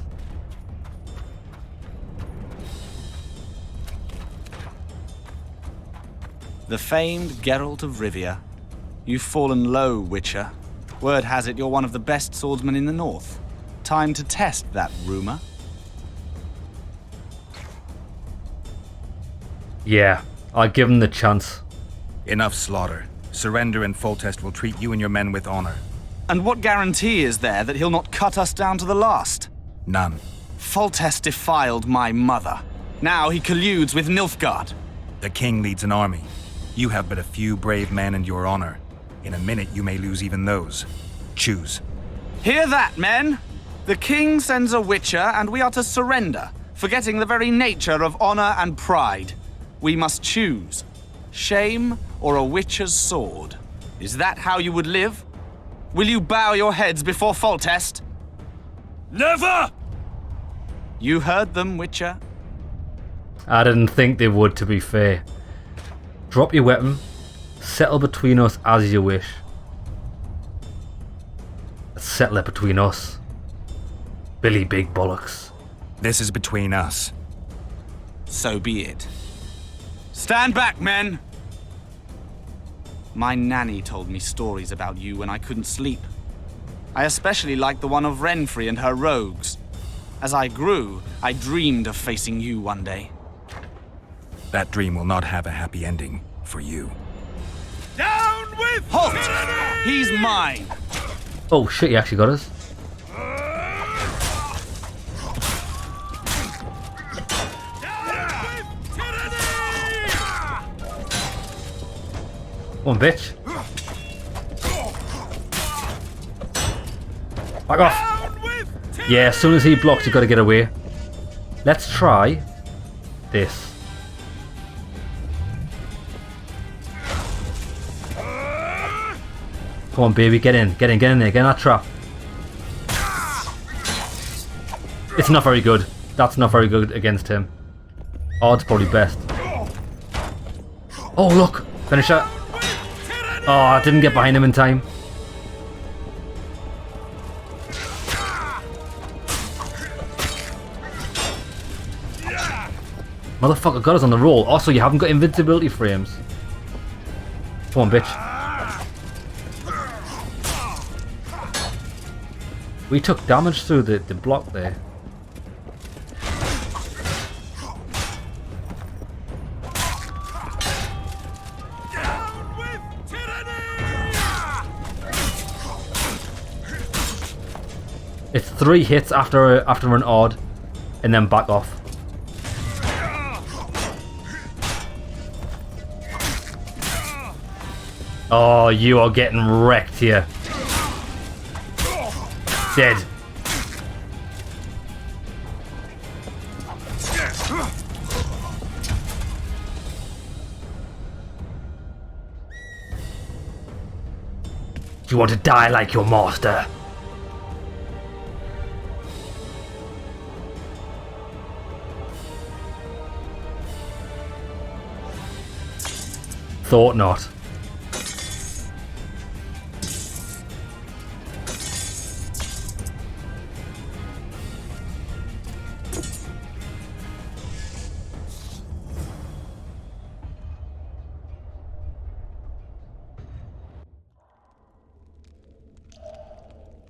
The famed Geralt of Rivia. You've fallen low, Witcher. Word has it you're one of the best swordsmen in the north. Time to test that rumor. Yeah, I'll give him the chance. Enough slaughter. Surrender and Foltest will treat you and your men with honor. And what guarantee is there that he'll not cut us down to the last? None. Foltest defiled my mother. Now he colludes with Nilfgaard. The king leads an army. You have but a few brave men and your honor. In a minute you may lose even those. Choose. Hear that, men? The king sends a witcher and we are to surrender, forgetting the very nature of honor and pride. We must choose. Shame or a witcher's sword. Is that how you would live? Will you bow your heads before Foltest? Never! You heard them, Witcher. I didn't think they would, to be fair. Drop your weapon. Settle between us as you wish. Let's settle it between us. Billy Big Bollocks. This is between us. So be it. Stand back, men! My nanny told me stories about you when I couldn't sleep. I especially liked the one of Renfrey and her rogues. As I grew, I dreamed of facing you one day. That dream will not have a happy ending for you. Down with Halt! tyranny! He's mine! Oh shit, he actually got us. Come on, bitch. Back off. Yeah, as soon as he blocks, you got to get away. Let's try this. Come on, baby, get in there, get in that trap. It's not very good. That's not very good against him. Oh, it's probably best. Oh, look, finish that. Oh, I didn't get behind him in time. Motherfucker got us on the roll. Also, you haven't got invincibility frames. Come on, bitch. We took damage through the block there. It's 3 hits after an odd, and then back off. Oh, you are getting wrecked here. Dead. You want to die like your master? Thought not.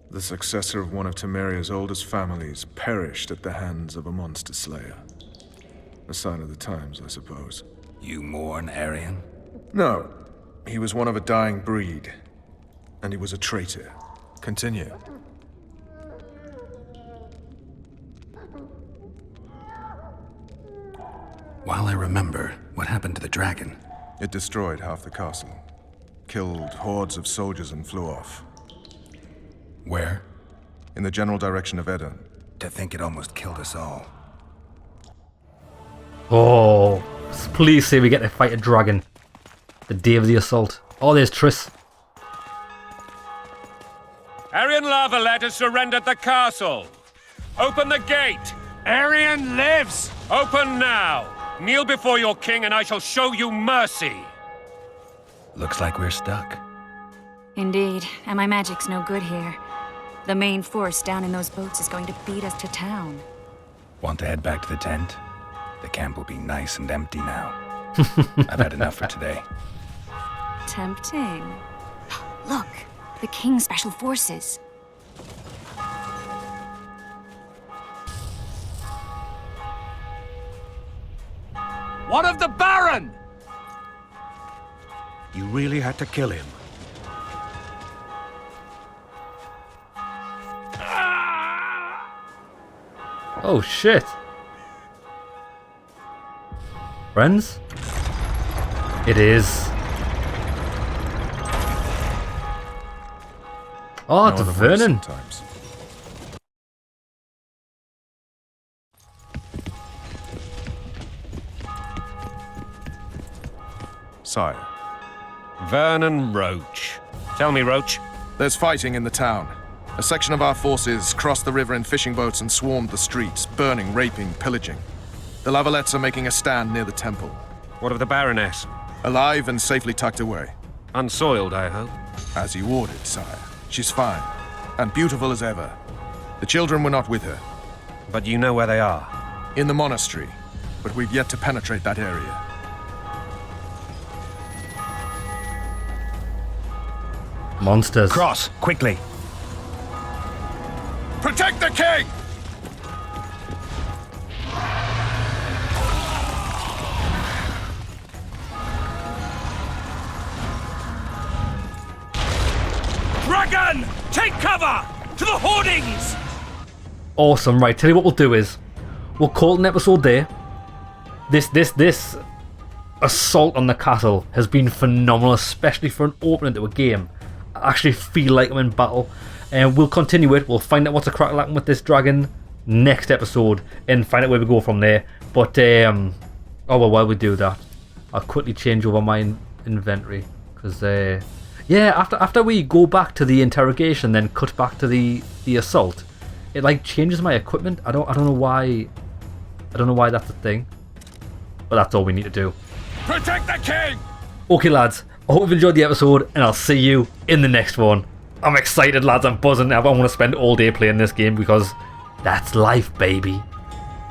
The successor of one of Temeria's oldest families perished at the hands of a monster slayer. A sign of the times, I suppose. You mourn Aryan? No. He was one of a dying breed. And he was a traitor. Continue. While I remember, what happened to the dragon? It destroyed half the castle. Killed hordes of soldiers and flew off. Where? In the general direction of Edon. To think it almost killed us all. Oh, please say we get to fight a dragon. The day of the assault. Oh, there's Triss. Aryan Lavalet has surrendered the castle. Open the gate. Aryan lives! Open now. Kneel before your king and I shall show you mercy. Looks like we're stuck. Indeed, and my magic's no good here. The main force down in those boats is going to beat us to town. Want to head back to the tent? The camp will be nice and empty now. I've had enough for today. Tempting. Look, the King's special forces. What of the Baron? You really had to kill him. Oh shit. Friends? It is. Oh, it's a Vernon. Sometimes. Sire. Vernon Roach. Tell me, Roach. There's fighting in the town. A section of our forces crossed the river in fishing boats and swarmed the streets, burning, raping, pillaging. The Lavalets are making a stand near the temple. What of the Baroness? Alive and safely tucked away. Unsoiled, I hope. As you ordered, sire. She's fine, and beautiful as ever. The children were not with her. But you know where they are? In the monastery, but we've yet to penetrate that area. Monsters. Cross, quickly. Protect the king! Dragon! Take cover! To the hoardings! Awesome. Right, tell you what we'll do is we'll call it an episode there. This assault on the castle has been phenomenal, especially for an opening to a game. I actually feel like I'm in battle. And we'll continue it. We'll find out what's a crack lacking with this dragon next episode and find out where we go from there. But oh well, while we do that, I'll quickly change over my inventory because yeah, after we go back to the interrogation, then cut back to the assault, it like changes my equipment. I don't know why. I don't know why that's a thing, but that's all we need to do. Protect the king! Okay, lads. I hope you've enjoyed the episode, and I'll see you in the next one. I'm excited, lads. I'm buzzing. I want to spend all day playing this game because that's life, baby.